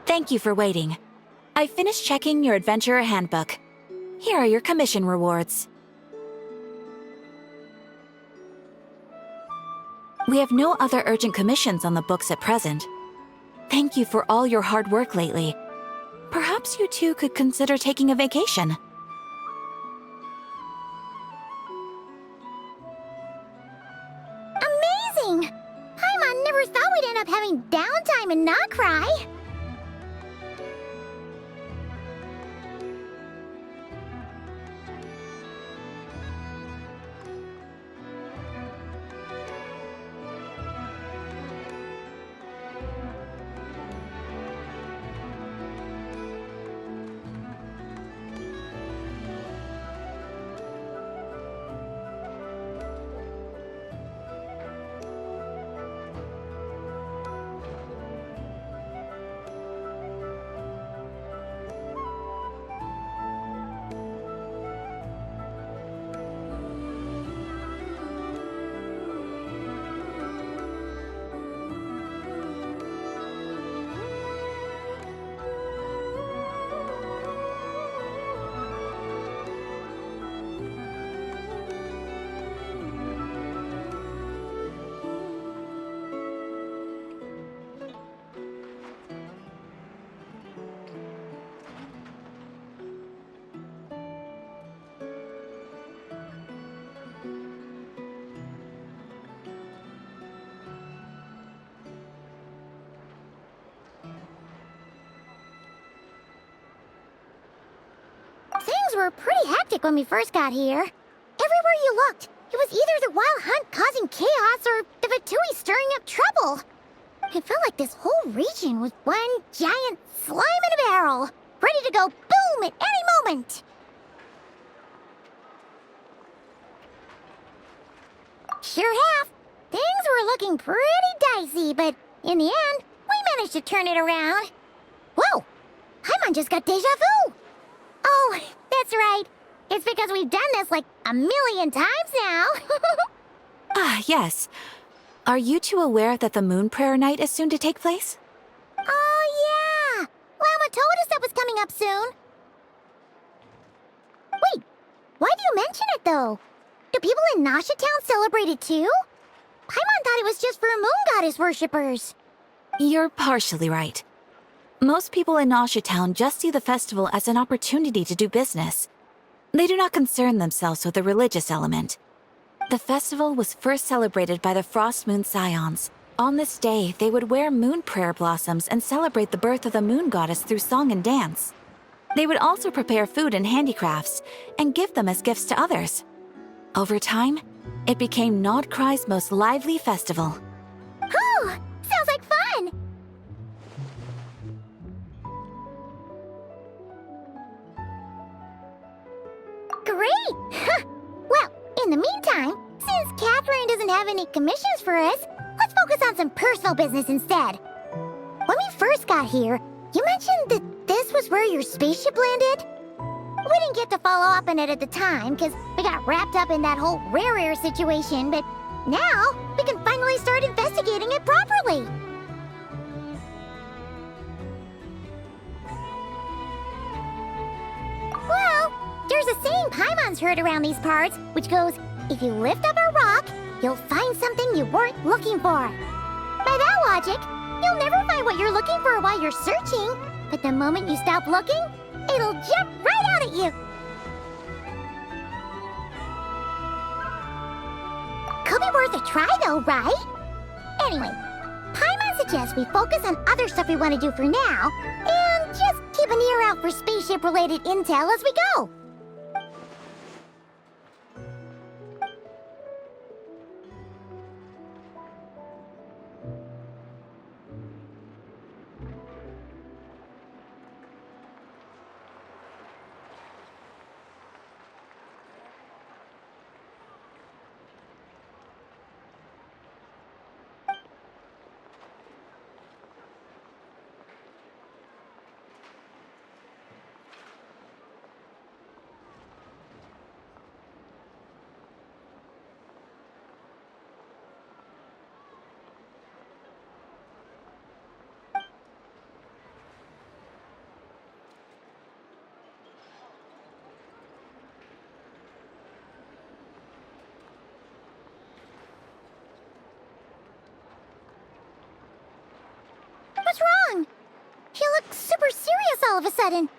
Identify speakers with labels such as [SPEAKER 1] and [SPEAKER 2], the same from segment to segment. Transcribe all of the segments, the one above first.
[SPEAKER 1] Thank you for waiting. I finished checking your adventurer handbook. Here are your commission rewards. We have no other urgent commissions on the books at present. Thank you for all your hard work lately. Perhaps you two could consider taking a vacation.
[SPEAKER 2] Amazing! Paimon never thought we'd end up having downtime and not cry. Things were pretty hectic when we first got here. Everywhere you looked, it was either the Wild Hunt causing chaos or the Fatui stirring up trouble. It felt like this whole region was one giant slime in a barrel, ready to go boom at any moment. Sure have. Things were looking pretty dicey, but in the end, we managed to turn it around. Whoa! Paimon just got deja vu! Oh, that's right. It's because we've done this like a million times now.
[SPEAKER 1] Ah, yes. Are you two aware that the Moon Prayer Night is soon to take place?
[SPEAKER 2] Oh, yeah. Llama told us that was coming up soon. Wait, why do you mention it, though? Do people in Nasha Town celebrate it, too? Paimon thought it was just for Moon Goddess worshippers.
[SPEAKER 1] You're partially right. Most people in Nasha Town just see the festival as an opportunity to do business. They do not concern themselves with the religious element. The festival was first celebrated by the Frost Moon Scions. On this day, they would wear moon prayer blossoms and celebrate the birth of the moon goddess through song and dance. They would also prepare food and handicrafts and give them as gifts to others. Over time, it became Nodcry's most lively festival.
[SPEAKER 2] Oh, sounds like fun! Great! Well, in the meantime, since Catherine doesn't have any commissions for us, let's focus on some personal business instead. When we first got here, you mentioned that this was where your spaceship landed? We didn't get to follow up on it at the time, because we got wrapped up in that whole rare situation, but now we can finally start investigating it properly. Well, there's a saying Paimon's heard around these parts, which goes, if you lift up a rock, you'll find something you weren't looking for. By that logic, you'll never find what you're looking for while you're searching, but the moment you stop looking, it'll jump right out at you. Could be worth a try though, right? Anyway, Paimon suggests we focus on other stuff we want to do for now, and just keep an ear out for spaceship-related intel as we go. What's wrong? You look super serious all of a sudden.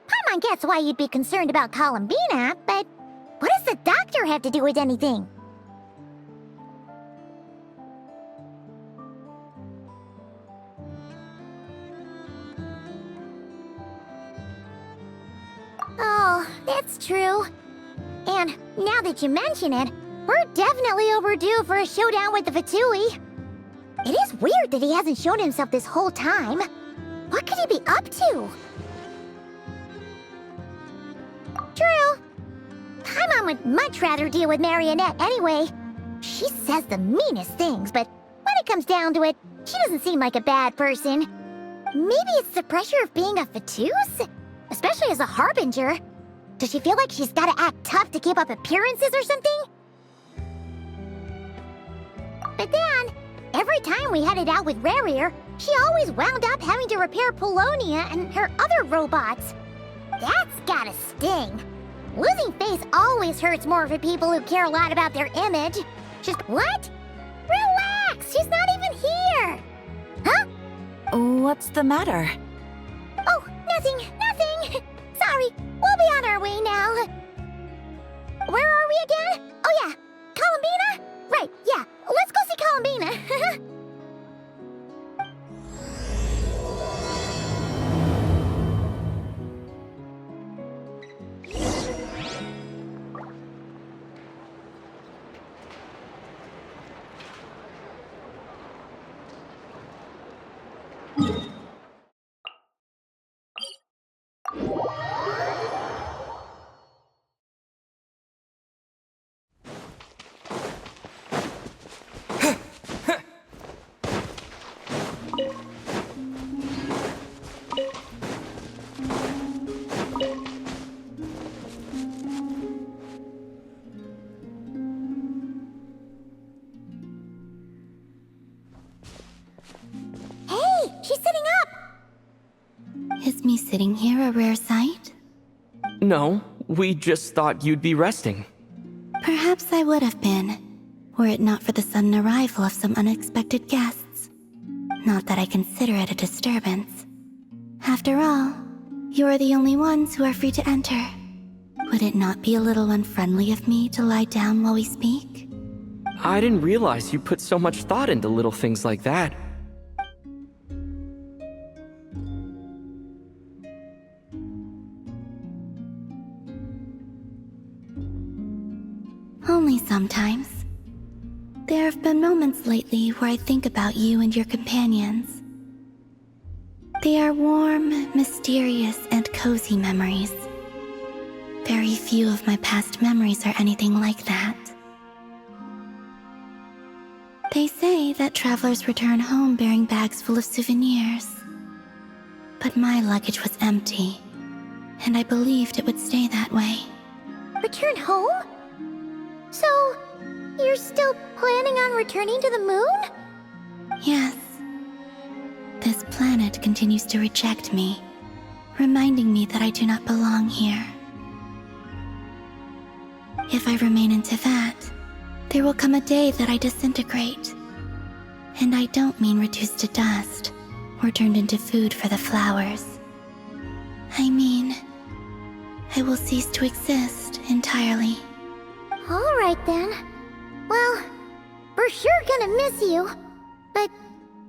[SPEAKER 2] Paimon gets why you'd be concerned about Columbina, but what does the doctor have to do with anything? Oh, that's true. And now that you mention it, we're definitely overdue for a showdown with the Fatui. It is weird that he hasn't shown himself this whole time. What could he be up to? True. Paimon would much rather deal with Marionette anyway. She says the meanest things, but when it comes down to it, she doesn't seem like a bad person. Maybe it's the pressure of being a Fatuse? Especially as a Harbinger. Does she feel like she's gotta act tough to keep up appearances or something? But then, every time we headed out with Rarear, she always wound up having to repair Polonia and her other robots. That's gotta sting. Losing face always hurts more for people who care a lot about their image. Just what? Relax, she's not even here. Huh?
[SPEAKER 1] What's the matter?
[SPEAKER 2] Oh, nothing. Sorry, we'll be on our way now. Where are we again? Oh yeah, Columbina? Right, yeah, let's go see Columbina. She's sitting up!
[SPEAKER 3] Is me sitting here a rare sight?
[SPEAKER 4] No, we just thought you'd be resting.
[SPEAKER 3] Perhaps I would have been, were it not for the sudden arrival of some unexpected guests. Not that I consider it a disturbance. After all, you're the only ones who are free to enter. Would it not be a little unfriendly of me to lie down while we speak?
[SPEAKER 4] I didn't realize you put so much thought into little things like that.
[SPEAKER 3] Only sometimes. There have been moments lately where I think about you and your companions. They are warm, mysterious, and cozy memories. Very few of my past memories are anything like that. They say that travelers return home bearing bags full of souvenirs. But my luggage was empty, and I believed it would stay that way.
[SPEAKER 2] Return home? So, you're still planning on returning to the moon?
[SPEAKER 3] Yes. This planet continues to reject me, reminding me that I do not belong here. If I remain in Teyvat, there will come a day that I disintegrate. And I don't mean reduced to dust, or turned into food for the flowers. I mean, I will cease to exist entirely.
[SPEAKER 2] Alright then. Well, we're sure gonna miss you. But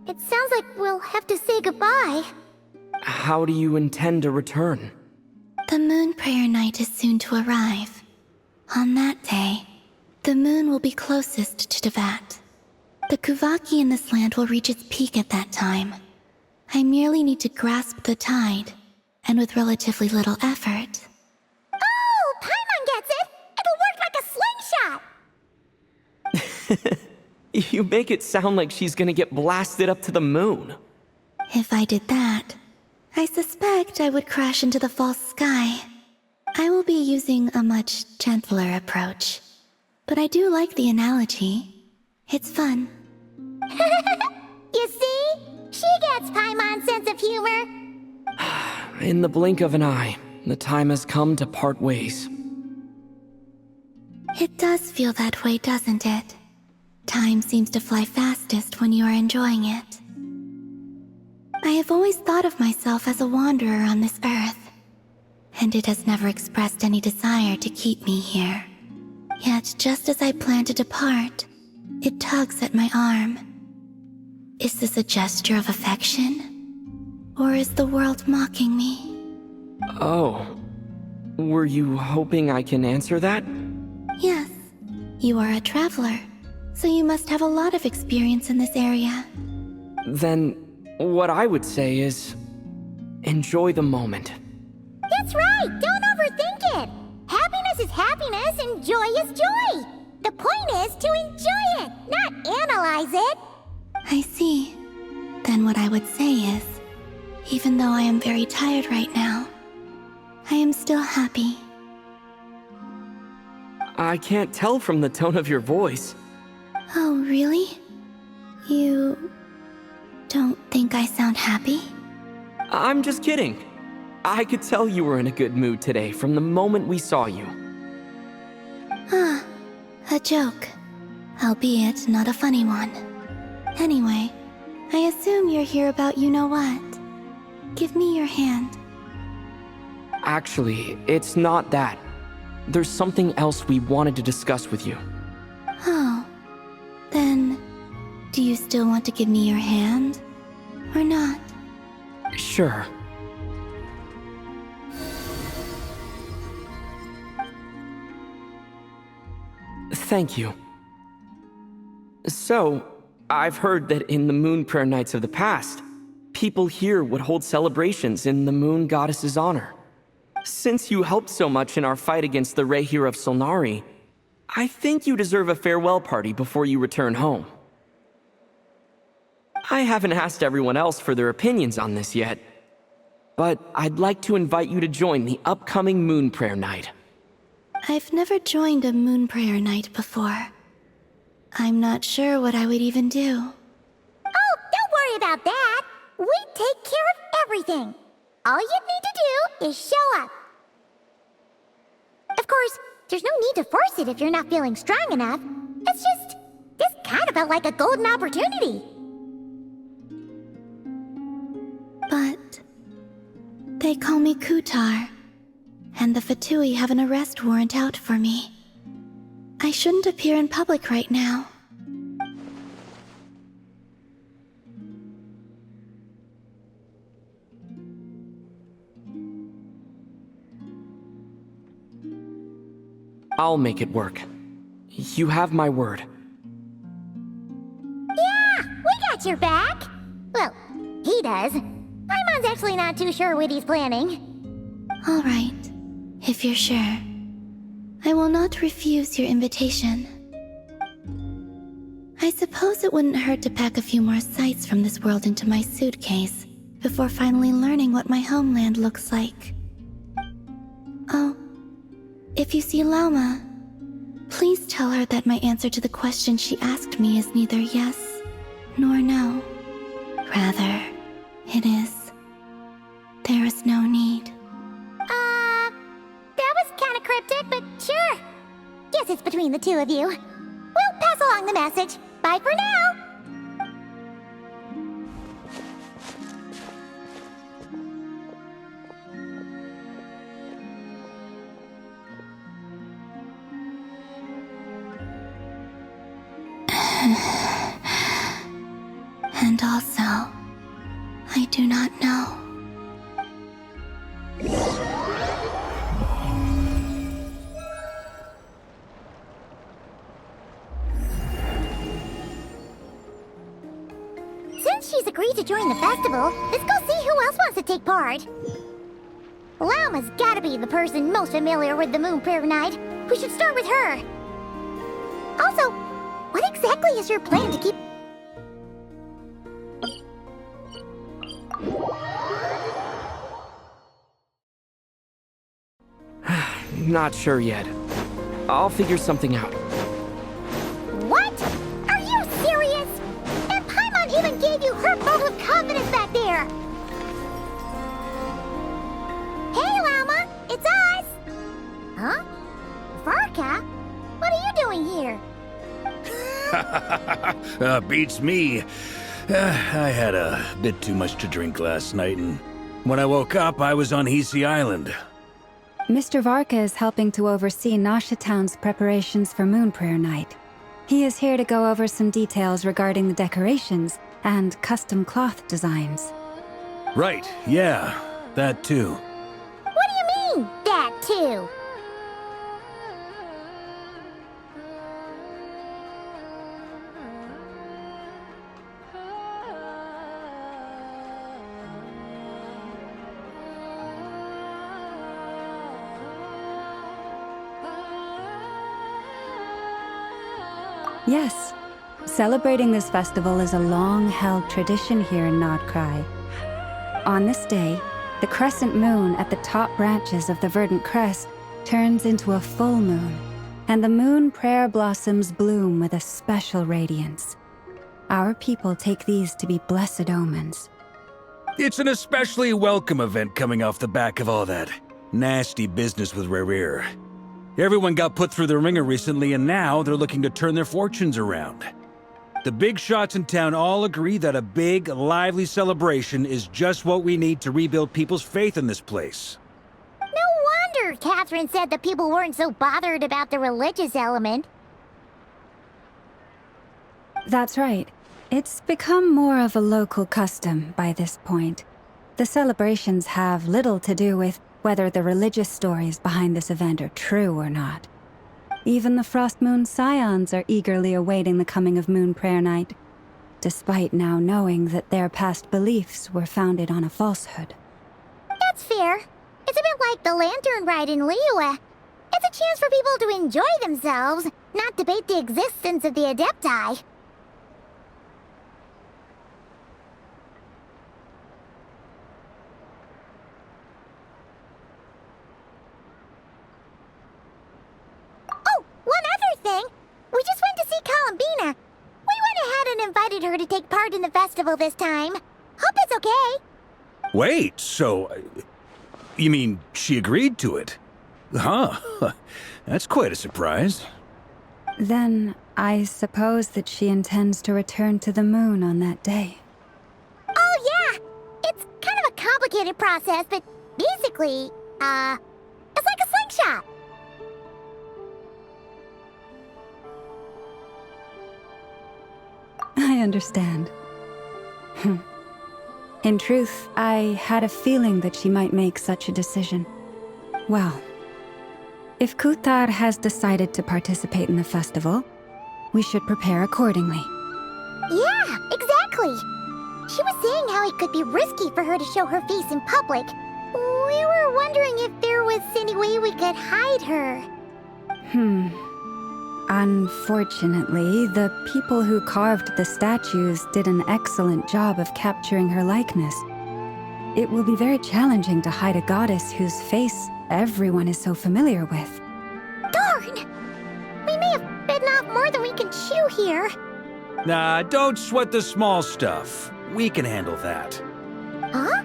[SPEAKER 2] it sounds like we'll have to say goodbye.
[SPEAKER 4] How do you intend to return?
[SPEAKER 3] The moon prayer night is soon to arrive. On that day, the moon will be closest to Teyvat. The Kuvaki in this land will reach its peak at that time. I merely need to grasp the tide, and with relatively little effort.
[SPEAKER 2] Oh, Paimon gets it! It'll work like a slingshot!
[SPEAKER 4] You make it sound like she's gonna get blasted up to the moon.
[SPEAKER 3] If I did that, I suspect I would crash into the false sky. I will be using a much gentler approach. But I do like the analogy. It's fun.
[SPEAKER 2] You see? She gets Paimon's sense of humor.
[SPEAKER 4] In the blink of an eye, the time has come to part ways.
[SPEAKER 3] It does feel that way, doesn't it? Time seems to fly fastest when you are enjoying it. I have always thought of myself as a wanderer on this earth, and it has never expressed any desire to keep me here. Yet, just as I plan to depart, it tugs at my arm. Is this a gesture of affection? Or is the world mocking me?
[SPEAKER 4] Oh. Were you hoping I can answer that?
[SPEAKER 3] Yes. You are a traveler, so you must have a lot of experience in this area.
[SPEAKER 4] Then, what I would say is... enjoy the moment.
[SPEAKER 2] That's right! Don't overthink it! Happiness is happiness and joy is joy! The point is to enjoy it, not analyze it!
[SPEAKER 3] I see. Then what I would say is, even though I am very tired right now, I am still happy.
[SPEAKER 4] I can't tell from the tone of your voice.
[SPEAKER 3] Oh, really? You don't think I sound happy?
[SPEAKER 4] I'm just kidding. I could tell you were in a good mood today from the moment we saw you.
[SPEAKER 3] Ah, a joke. Albeit not a funny one. Anyway, I assume you're here about you-know-what. Give me your hand.
[SPEAKER 4] Actually, it's not that. There's something else we wanted to discuss with you.
[SPEAKER 3] Oh. Then, do you still want to give me your hand? Or not?
[SPEAKER 4] Sure. Thank you. So, I've heard that in the Moon Prayer Nights of the past, people here would hold celebrations in the Moon Goddess's honor. Since you helped so much in our fight against the Rehir of Solnari, I think you deserve a farewell party before you return home. I haven't asked everyone else for their opinions on this yet, but I'd like to invite you to join the upcoming Moon Prayer Night.
[SPEAKER 3] I've never joined a moon prayer night before. I'm not sure what I would even do.
[SPEAKER 2] Oh, don't worry about that! We take care of everything! All you need to do is show up. Of course, there's no need to force it if you're not feeling strong enough. It's just, this kind of felt like a golden opportunity.
[SPEAKER 3] But they call me Kutar, and the Fatui have an arrest warrant out for me. I shouldn't appear in public right now.
[SPEAKER 4] I'll make it work. You have my word.
[SPEAKER 2] Yeah, we got your back! Well, he does. Paimon's actually not too sure what he's planning.
[SPEAKER 3] All right, if you're sure. I will not refuse your invitation. I suppose it wouldn't hurt to pack a few more sights from this world into my suitcase before finally learning what my homeland looks like. Oh, if you see Lauma, please tell her that my answer to the question she asked me is neither yes nor no. Rather, it is, there is no need.
[SPEAKER 2] That was kinda cryptic, but sure. Guess it's between the two of you. We'll pass along the message. Bye for now!
[SPEAKER 3] And also, I do not know.
[SPEAKER 2] Since she's agreed to join the festival, let's go see who else wants to take part. Lauma's gotta be the person most familiar with the Moon Prayer Night. We should start with her. Also, what exactly is your plan to keep...
[SPEAKER 4] Not sure yet. I'll figure something out.
[SPEAKER 2] What? Are you serious? And Paimon even gave you her vote of confidence back there! Hey, Llama! It's us! Huh? Varka? What are you doing here?
[SPEAKER 5] Beats me. I had a bit too much to drink last night, and when I woke up, I was on Hisi Island.
[SPEAKER 6] Mr. Varka is helping to oversee Nasha Town's preparations for Moon Prayer Night. He is here to go over some details regarding the decorations and custom cloth designs.
[SPEAKER 5] Right, yeah, that too.
[SPEAKER 2] What do you mean, that too?
[SPEAKER 6] Yes, celebrating this festival is a long-held tradition here in Nocturne. On this day, the crescent moon at the top branches of the verdant crest turns into a full moon, and the moon prayer blossoms bloom with a special radiance. Our people take these to be blessed omens.
[SPEAKER 5] It's an especially welcome event coming off the back of all that nasty business with Rare. Everyone got put through the ringer recently, and now they're looking to turn their fortunes around. The big shots in town all agree that a big, lively celebration is just what we need to rebuild people's faith in this place.
[SPEAKER 2] No wonder Catherine said the people weren't so bothered about the religious element.
[SPEAKER 6] That's right. It's become more of a local custom by this point. The celebrations have little to do with whether the religious stories behind this event are true or not. Even the Frost Moon Scions are eagerly awaiting the coming of Moon Prayer Night, despite now knowing that their past beliefs were founded on a falsehood.
[SPEAKER 2] That's fair. It's a bit like the Lantern Ride in Liyue. It's a chance for people to enjoy themselves, not debate the existence of the Adepti. We just went to see Columbina. We went ahead and invited her to take part in the festival this time. Hope it's okay.
[SPEAKER 5] Wait, so... you mean she agreed to it? Huh. That's quite a surprise.
[SPEAKER 6] Then, I suppose that she intends to return to the moon on that day.
[SPEAKER 2] Oh, yeah. It's kind of a complicated process, but basically, it's like a slingshot.
[SPEAKER 6] I understand. In truth, I had a feeling that she might make such a decision. Well, if Kuthar has decided to participate in the festival, we should prepare accordingly.
[SPEAKER 2] Yeah, exactly. She was saying how it could be risky for her to show her face in public. We were wondering if there was any way we could hide her.
[SPEAKER 6] Unfortunately, the people who carved the statues did an excellent job of capturing her likeness. It will be very challenging to hide a goddess whose face everyone is so familiar with.
[SPEAKER 2] Darn! We may have bitten off more than we can chew here.
[SPEAKER 5] Nah, don't sweat the small stuff. We can handle that.
[SPEAKER 2] Huh?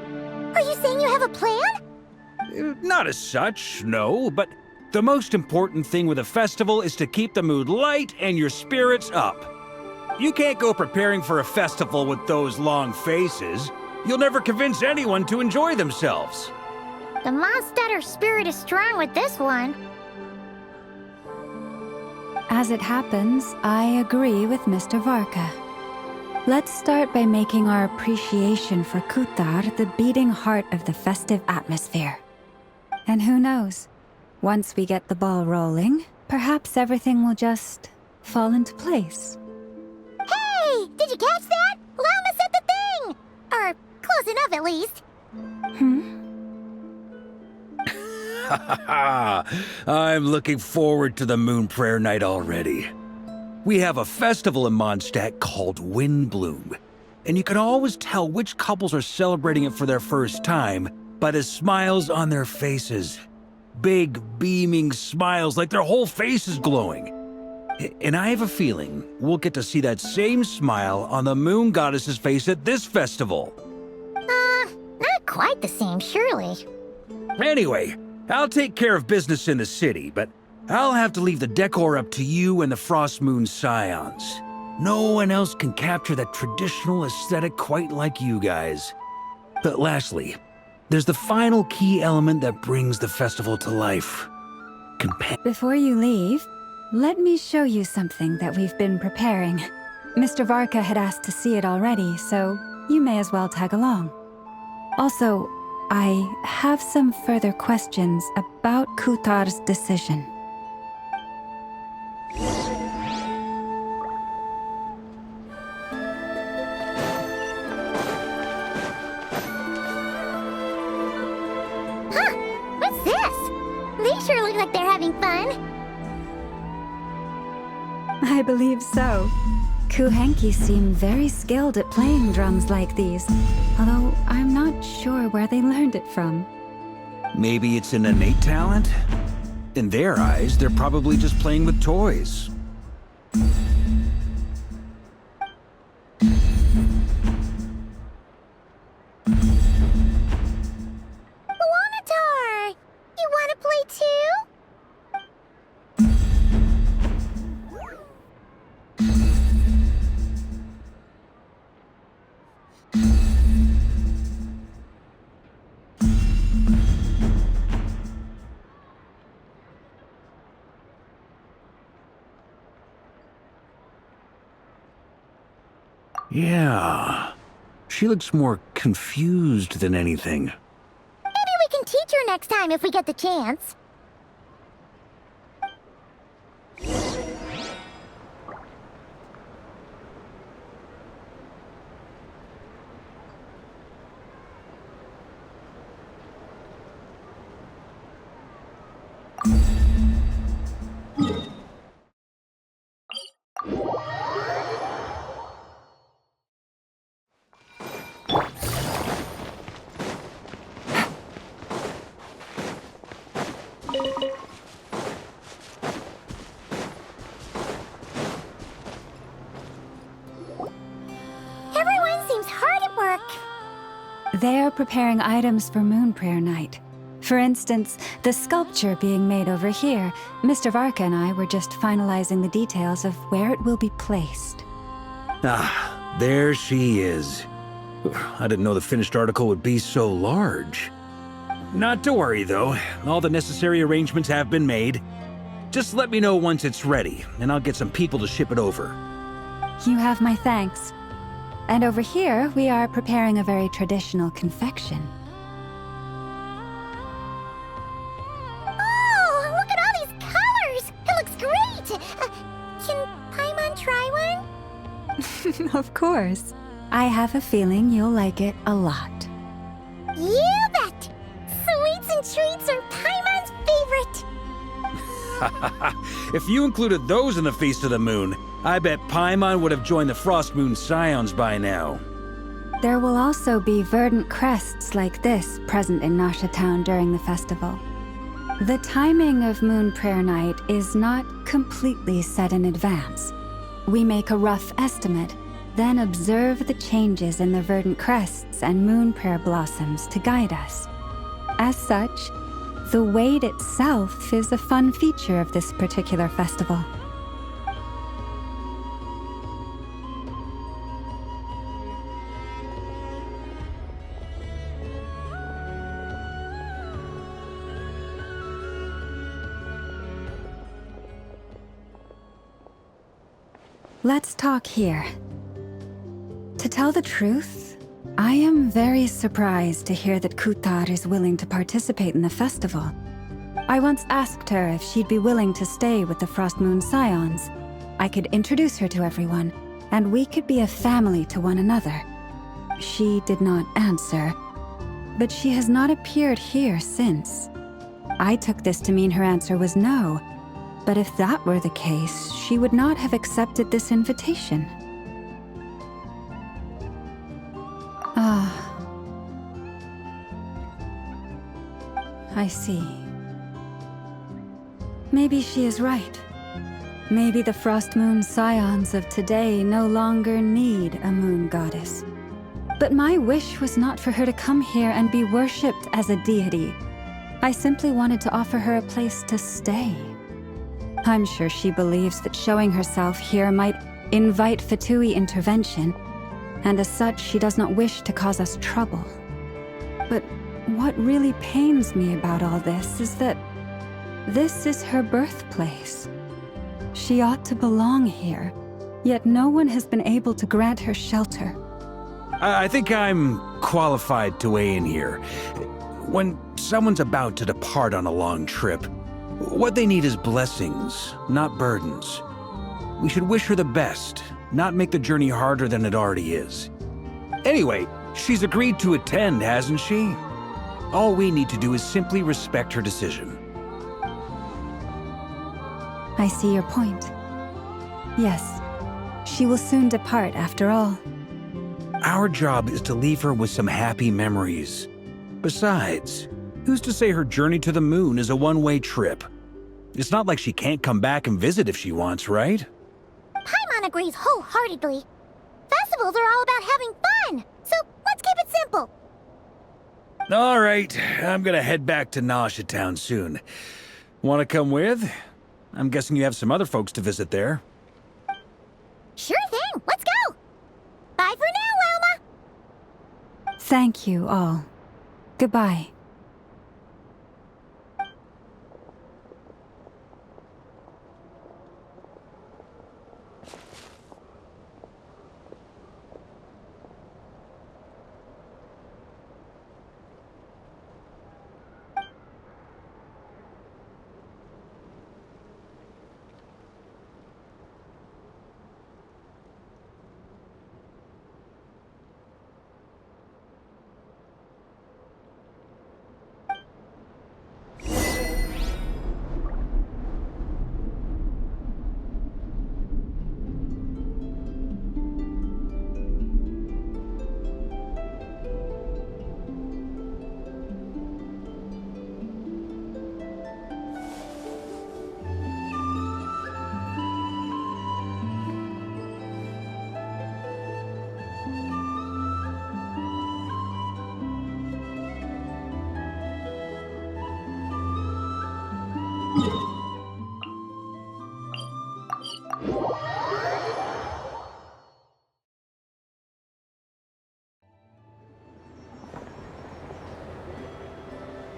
[SPEAKER 2] Are you saying you have a plan?
[SPEAKER 5] Not as such, no, but the most important thing with a festival is to keep the mood light and your spirits up. You can't go preparing for a festival with those long faces. You'll never convince anyone to enjoy themselves.
[SPEAKER 2] The Mondstatter spirit is strong with this one.
[SPEAKER 6] As it happens, I agree with Mr. Varka. Let's start by making our appreciation for Kuthar the beating heart of the festive atmosphere. And who knows? Once we get the ball rolling, perhaps everything will just fall into place.
[SPEAKER 2] Hey! Did you catch that? Llama said the thing! Or close enough, at least.
[SPEAKER 5] I'm looking forward to the Moon Prayer Night already. We have a festival in Mondstadt called Windbloom, and you can always tell which couples are celebrating it for their first time by the smiles on their faces. Big, beaming smiles like their whole face is glowing. And I have a feeling we'll get to see that same smile on the moon goddess's face at this festival.
[SPEAKER 2] Not quite the same, surely.
[SPEAKER 5] Anyway, I'll take care of business in the city, but I'll have to leave the decor up to you and the Frost Moon Scions. No one else can capture that traditional aesthetic quite like you guys. But lastly, there's the final key element that brings the festival to life.
[SPEAKER 6] Before you leave, let me show you something that we've been preparing. Mr. Varka had asked to see it already, so you may as well tag along. Also, I have some further questions about Kutar's decision.
[SPEAKER 2] What's this? They sure look like they're having fun.
[SPEAKER 6] I believe so. Kuhenki seem very skilled at playing drums like these, although I'm not sure where they learned it from.
[SPEAKER 5] Maybe it's an innate talent? In their eyes, they're probably just playing with toys.
[SPEAKER 2] Wanatar! You wanna play too?
[SPEAKER 5] Yeah. She looks more confused than anything.
[SPEAKER 2] Maybe we can teach her next time if we get the chance. Everyone seems hard at work.
[SPEAKER 6] They are preparing items for Moon Prayer Night. For instance, the sculpture being made over here, Mr. Varka and I were just finalizing the details of where it will be placed.
[SPEAKER 5] Ah, there she is. I didn't know the finished article would be so large. Not to worry, though. All the necessary arrangements have been made. Just let me know once it's ready, and I'll get some people to ship it over.
[SPEAKER 6] You have my thanks. And over here, we are preparing a very traditional confection.
[SPEAKER 2] Oh, look at all these colors! It looks great! Can Paimon try one?
[SPEAKER 6] Of course. I have a feeling you'll like it a lot.
[SPEAKER 2] You bet! Sweets and treats are Paimon's favorite!
[SPEAKER 5] If you included those in the Feast of the Moon, I bet Paimon would have joined the Frost Moon Scions by now.
[SPEAKER 6] There will also be verdant crests like this present in Nasha Town during the festival. The timing of Moon Prayer Night is not completely set in advance. We make a rough estimate, then observe the changes in the verdant crests and moon prayer blossoms to guide us. As such, the wait itself is a fun feature of this particular festival. Let's talk here. To tell the truth, I am very surprised to hear that Kutar is willing to participate in the festival. I once asked her if she'd be willing to stay with the Frost Moon Scions. I could introduce her to everyone, and we could be a family to one another. She did not answer, but she has not appeared here since. I took this to mean her answer was no, but if that were the case, she would not have accepted this invitation. I see. Maybe she is right. Maybe the Frost Moon scions of today no longer need a moon goddess. But my wish was not for her to come here and be worshipped as a deity. I simply wanted to offer her a place to stay. I'm sure she believes that showing herself here might invite Fatui intervention, and as such she does not wish to cause us trouble. But what really pains me about all this is that this is her birthplace. She ought to belong here, yet no one has been able to grant her shelter.
[SPEAKER 5] I think I'm qualified to weigh in here. When someone's about to depart on a long trip, what they need is blessings, not burdens. We should wish her the best, not make the journey harder than it already is. Anyway, she's agreed to attend, hasn't she? All we need to do is simply respect her decision.
[SPEAKER 6] I see your point. Yes, she will soon depart after all.
[SPEAKER 5] Our job is to leave her with some happy memories. Besides, who's to say her journey to the moon is a one-way trip? It's not like she can't come back and visit if she wants, right?
[SPEAKER 2] Paimon agrees wholeheartedly. Festivals are all about having fun, so let's keep it simple.
[SPEAKER 5] All right, I'm gonna head back to Nausea Town soon. Want to come with? I'm guessing you have some other folks to visit there.
[SPEAKER 2] Sure thing, let's go! Bye for now, Wilma!
[SPEAKER 6] Thank you all. Goodbye.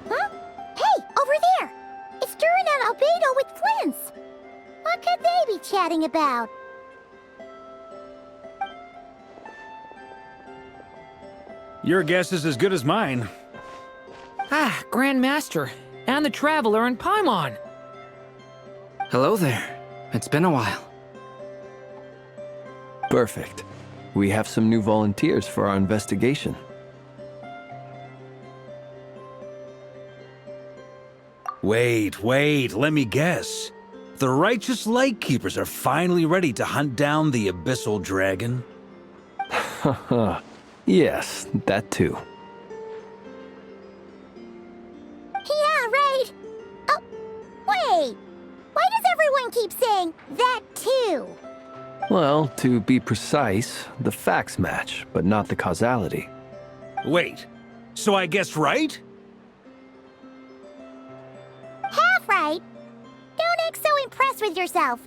[SPEAKER 2] Huh? Hey, over there! It's Durin and Albedo with Flints! What could they be chatting about?
[SPEAKER 5] Your guess is as good as mine.
[SPEAKER 7] Ah, Grand Master, and the Traveler and Paimon.
[SPEAKER 4] Hello there. It's been a while.
[SPEAKER 8] Perfect. We have some new volunteers for our investigation.
[SPEAKER 5] Wait, let me guess. The righteous Lightkeepers are finally ready to hunt down the Abyssal Dragon?
[SPEAKER 8] Haha. Yes, that too.
[SPEAKER 2] Yeah, right! Oh, wait! Why does everyone keep saying that too?
[SPEAKER 8] Well, to be precise, the facts match, but not the causality.
[SPEAKER 5] Wait, so I guessed right?
[SPEAKER 2] Half right! Don't act so impressed with yourself.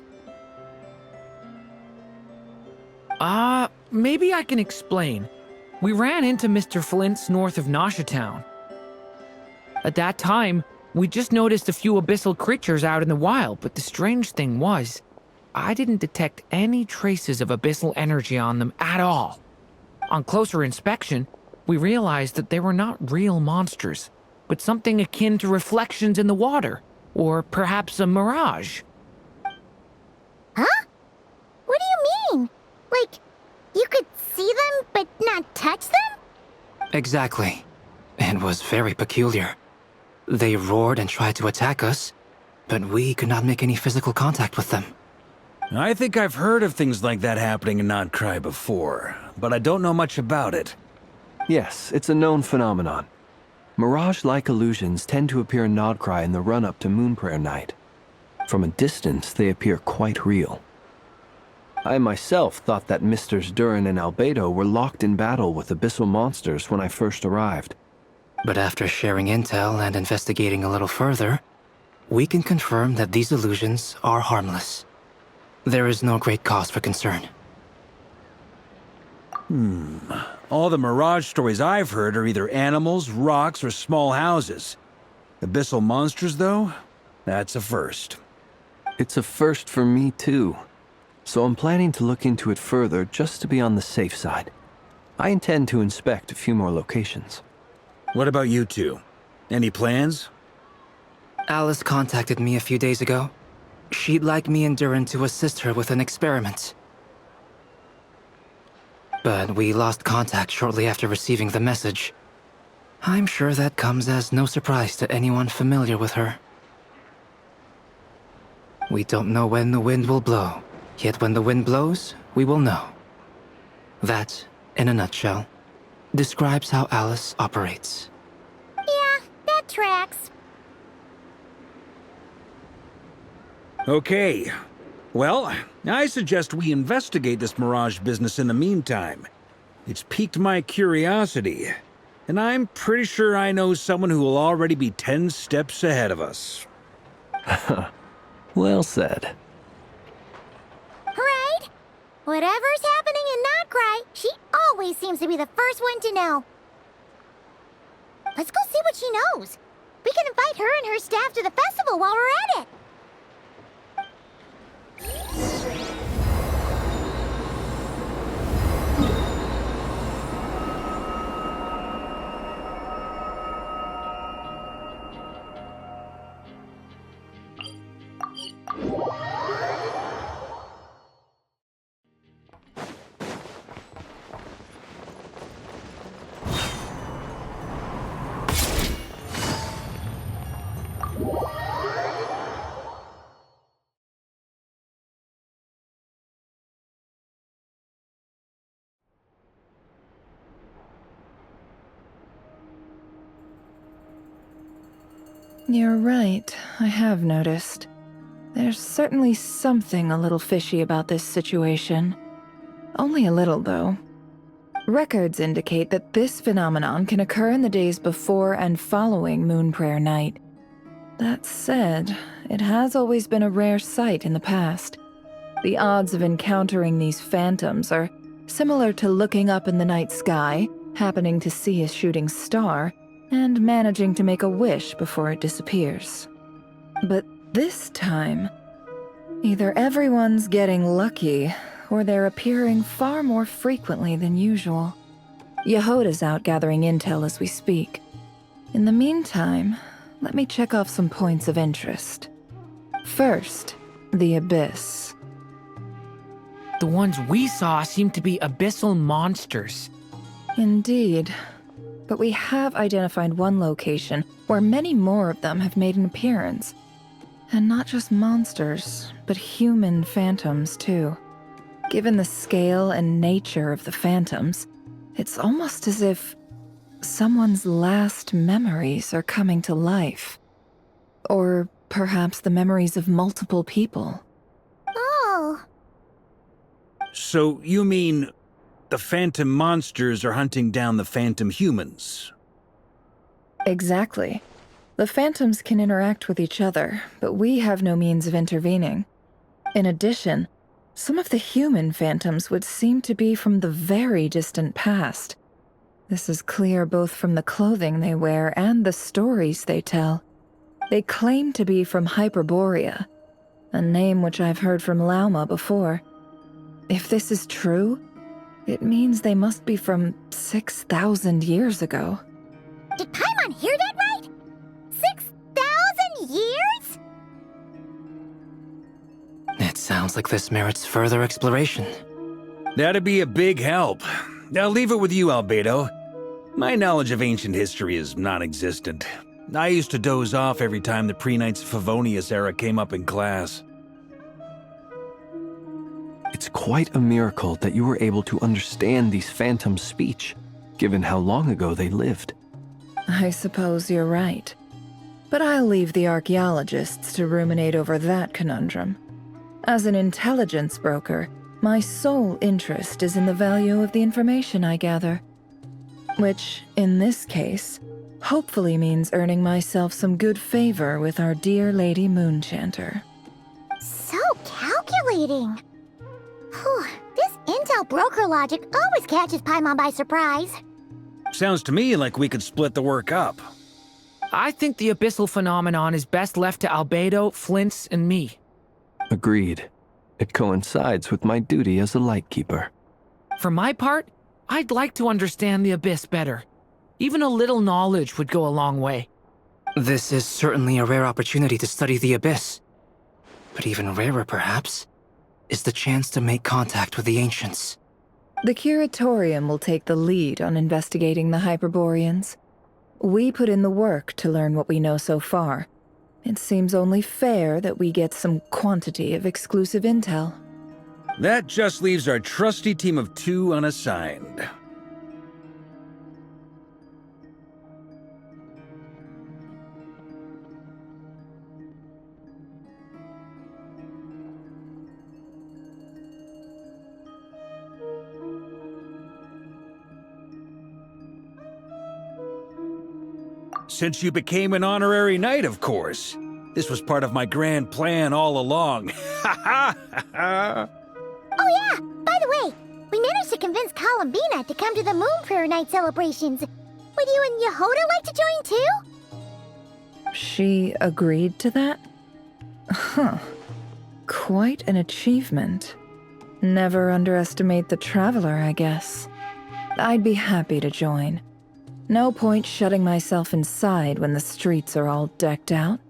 [SPEAKER 7] Maybe I can explain. We ran into Mr. Flint's north of Nausea Town. At that time, we just noticed a few abyssal creatures out in the wild, but the strange thing was, I didn't detect any traces of abyssal energy on them at all. On closer inspection, we realized that they were not real monsters, but something akin to reflections in the water, or perhaps a mirage.
[SPEAKER 2] Huh? What do you mean? Like, you could see them but not touch them?
[SPEAKER 9] Exactly. It was very peculiar. They roared and tried to attack us, but we could not make any physical contact with them.
[SPEAKER 5] I think I've heard of things like that happening in Nocturne before, but I don't know much about it.
[SPEAKER 8] Yes, it's a known phenomenon. Mirage-like illusions tend to appear in Nodcry in the run-up to Moon Prayer Night. From a distance, they appear quite real. I myself thought that Misters Durin and Albedo were locked in battle with abyssal monsters when I first arrived.
[SPEAKER 9] But after sharing intel and investigating a little further, we can confirm that these illusions are harmless. There is no great cause for concern.
[SPEAKER 5] All the mirage stories I've heard are either animals, rocks, or small houses. Abyssal monsters, though? That's a first.
[SPEAKER 8] It's a first for me, too. So I'm planning to look into it further just to be on the safe side. I intend to inspect a few more locations.
[SPEAKER 5] What about you two? Any plans?
[SPEAKER 9] Alice contacted me a few days ago. She'd like me and Durin to assist her with an experiment. But we lost contact shortly after receiving the message. I'm sure that comes as no surprise to anyone familiar with her. We don't know when the wind will blow, yet when the wind blows, we will know. That, in a nutshell, describes how Alice operates.
[SPEAKER 2] Yeah, that tracks.
[SPEAKER 5] Okay. Well, I suggest we investigate this mirage business in the meantime. It's piqued my curiosity, and I'm pretty sure I know someone who will already be 10 steps ahead of us.
[SPEAKER 8] Well said.
[SPEAKER 2] Right? Whatever's happening in Nocturne, she always seems to be the first one to know. Let's go see what she knows. We can invite her and her staff to the festival while we're at it.
[SPEAKER 10] You're right, I have noticed. There's certainly something a little fishy about this situation. Only a little, though. Records indicate that this phenomenon can occur in the days before and following Moon Prayer Night. That said, it has always been a rare sight in the past. The odds of encountering these phantoms are similar to looking up in the night sky, happening to see a shooting star, and managing to make a wish before it disappears. But this time, either everyone's getting lucky, or they're appearing far more frequently than usual. Yehoda's out gathering intel as we speak. In the meantime, let me check off some points of interest. First, the Abyss.
[SPEAKER 7] The ones we saw seem to be abyssal monsters.
[SPEAKER 10] Indeed. But we have identified one location where many more of them have made an appearance. And not just monsters, but human phantoms, too. Given the scale and nature of the phantoms, it's almost as if someone's last memories are coming to life. Or perhaps the memories of multiple people.
[SPEAKER 2] Oh.
[SPEAKER 5] So you mean the phantom monsters are hunting down the phantom humans?
[SPEAKER 10] Exactly. The phantoms can interact with each other, but we have no means of intervening. In addition, some of the human phantoms would seem to be from the very distant past. This is clear both from the clothing they wear and the stories they tell. They claim to be from Hyperborea, a name which I've heard from Lauma before. If this is true, it means they must be from 6,000 years ago.
[SPEAKER 2] Did Paimon hear that right? 6,000 years?
[SPEAKER 9] It sounds like this merits further exploration.
[SPEAKER 5] That'd be a big help. I'll leave it with you, Albedo. My knowledge of ancient history is non-existent. I used to doze off every time the pre-Knights of Favonius era came up in class.
[SPEAKER 8] It's quite a miracle that you were able to understand these phantoms' speech, given how long ago they lived.
[SPEAKER 10] I suppose you're right. But I'll leave the archaeologists to ruminate over that conundrum. As an intelligence broker, my sole interest is in the value of the information I gather. Which, in this case, hopefully means earning myself some good favor with our dear Lady Moonchanter.
[SPEAKER 2] So calculating. Whew, this intel broker logic always catches Paimon by surprise.
[SPEAKER 5] Sounds to me like we could split the work up.
[SPEAKER 7] I think the abyssal phenomenon is best left to Albedo, Flints, and me.
[SPEAKER 8] Agreed. It coincides with my duty as a lightkeeper.
[SPEAKER 7] For my part, I'd like to understand the abyss better. Even a little knowledge would go a long way.
[SPEAKER 9] This is certainly a rare opportunity to study the abyss. But even rarer, perhaps, is the chance to make contact with the ancients.
[SPEAKER 10] The Curatorium will take the lead on investigating the Hyperboreans. We put in the work to learn what we know so far. It seems only fair that we get some quantity of exclusive intel.
[SPEAKER 5] That just leaves our trusty team of 2 unassigned. Since you became an honorary knight, of course. This was part of my grand plan all along. Ha ha ha!
[SPEAKER 2] Oh yeah, by the way, we managed to convince Columbina to come to the Moon Prayer Night celebrations. Would you and Yehoda like to join too?
[SPEAKER 10] She agreed to that? Huh. Quite an achievement. Never underestimate the traveler, I guess. I'd be happy to join. No point shutting myself inside when the streets are all decked out.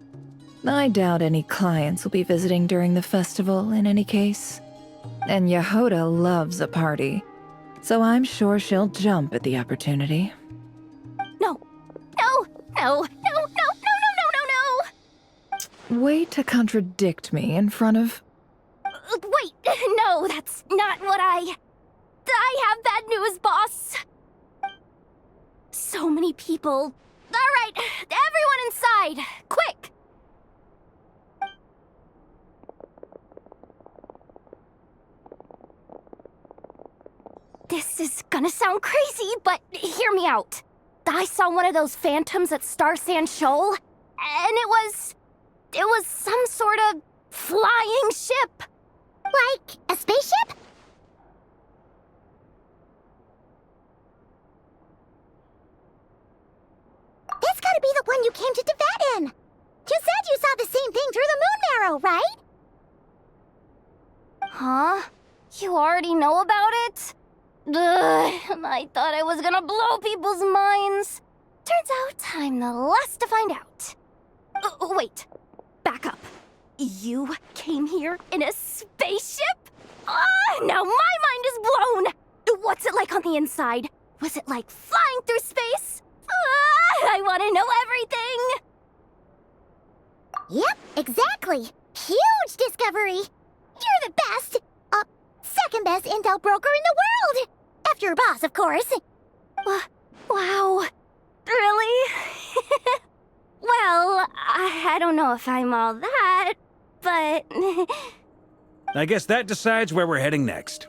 [SPEAKER 10] I doubt any clients will be visiting during the festival in any case. And Yehoda loves a party, so I'm sure she'll jump at the opportunity.
[SPEAKER 2] No, no, no, no, no, no, no, no, no, no!
[SPEAKER 10] Way to contradict me in front of...
[SPEAKER 2] Wait, no, that's not what I have bad news, boss! So many people. All right, everyone inside, quick! This is gonna sound crazy, but hear me out. I saw one of those phantoms at Star Sand Shoal, and it was some sort of flying ship. Like a spaceship? That's gotta be the one you came to Tibet in. You said you saw the same thing through the moon marrow, right? Huh? You already know about it? Ugh, I thought I was gonna blow people's minds. Turns out I'm the last to find out. Wait, back up. You came here in a spaceship? Now my mind is blown! What's it like on the inside? Was it like flying through space? I want to know everything! Yep, exactly. Huge discovery. You're the best. Second best intel broker in the world. After your boss, of course. Wow. Really? Well, I don't know if I'm all that, but...
[SPEAKER 5] I guess that decides where we're heading next.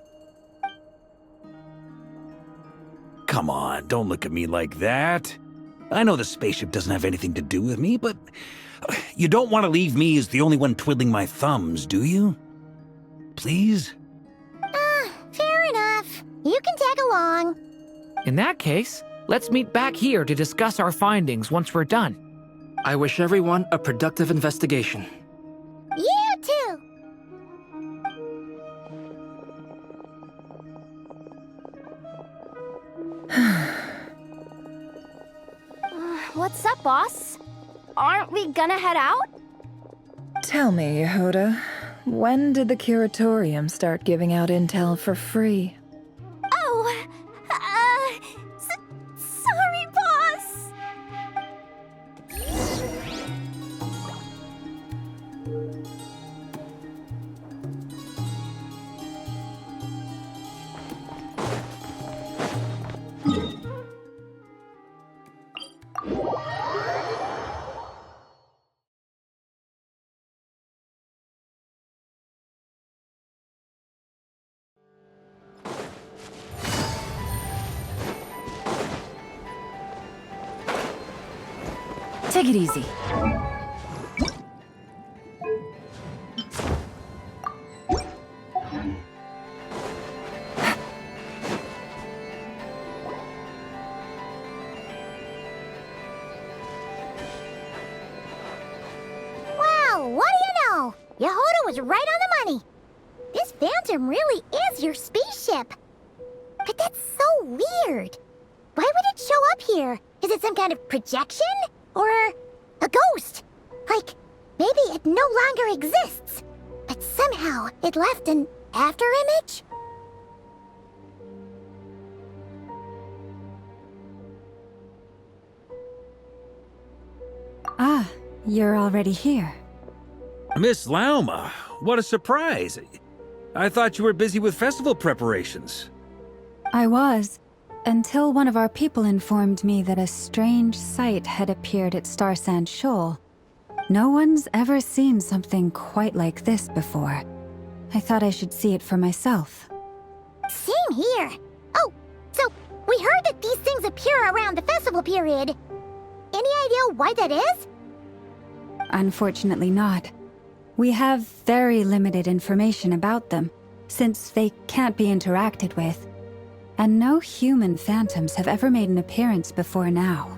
[SPEAKER 5] Come on, don't look at me like that. I know the spaceship doesn't have anything to do with me, but you don't want to leave me as the only one twiddling my thumbs, do you? Please?
[SPEAKER 2] Fair enough. You can tag along.
[SPEAKER 7] In that case, let's meet back here to discuss our findings once we're done.
[SPEAKER 9] I wish everyone a productive investigation.
[SPEAKER 2] You too. What's up, boss? Aren't we gonna head out?
[SPEAKER 10] Tell me, Yehoda, when did the Curatorium start giving out intel for free?
[SPEAKER 2] Oh, sorry, boss.
[SPEAKER 10] Take it easy.
[SPEAKER 2] Well, what do you know? Yehuda was right on the money. This Phantom really is your spaceship. But that's so weird. Why would it show up here? Is it some kind of projection? Or a ghost? Like, maybe it no longer exists, but somehow it left an afterimage?
[SPEAKER 6] Ah, you're already here.
[SPEAKER 5] Miss Lauma, what a surprise. I thought you were busy with festival preparations.
[SPEAKER 6] I was, until one of our people informed me that a strange sight had appeared at Star Sand Shoal. No one's ever seen something quite like this before. I thought I should see it for myself.
[SPEAKER 2] Same here. Oh, so we heard that these things appear around the festival period. Any idea why that is?
[SPEAKER 6] Unfortunately not. We have very limited information about them, since they can't be interacted with. And no human phantoms have ever made an appearance before now.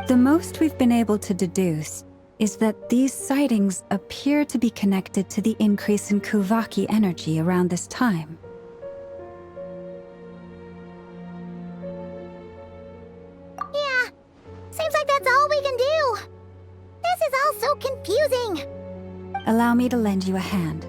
[SPEAKER 6] The most we've been able to deduce is that these sightings appear to be connected to the increase in Kuvaki energy around this time.
[SPEAKER 2] Yeah, seems like that's all we can do. This is all so confusing.
[SPEAKER 6] Allow me to lend you a hand.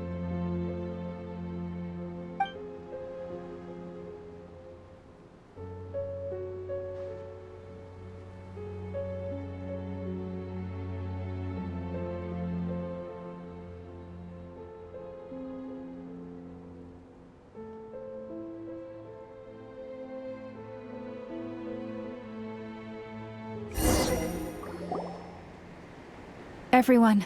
[SPEAKER 6] Everyone,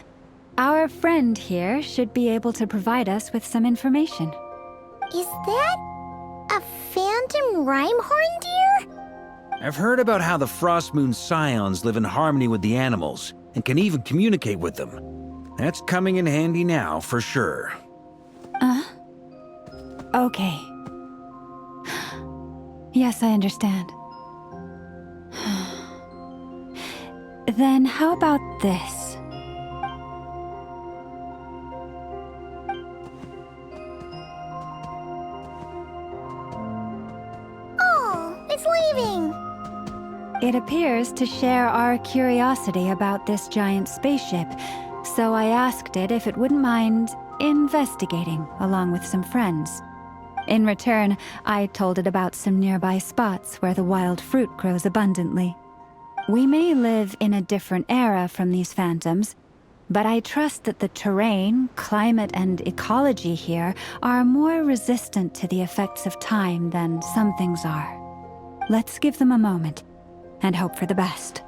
[SPEAKER 6] our friend here should be able to provide us with some information.
[SPEAKER 2] Is that a phantom rhymehorn deer?
[SPEAKER 5] I've heard about how the Frost Moon Scions live in harmony with the animals and can even communicate with them. That's coming in handy now, for sure.
[SPEAKER 6] Okay. Yes, I understand. Then how about this?
[SPEAKER 2] Oh, it's leaving.
[SPEAKER 6] It appears to share our curiosity about this giant spaceship, so I asked it if it wouldn't mind investigating along with some friends. In return, I told it about some nearby spots where the wild fruit grows abundantly. We may live in a different era from these phantoms, but I trust that the terrain, climate, and ecology here are more resistant to the effects of time than some things are. Let's give them a moment and hope for the best.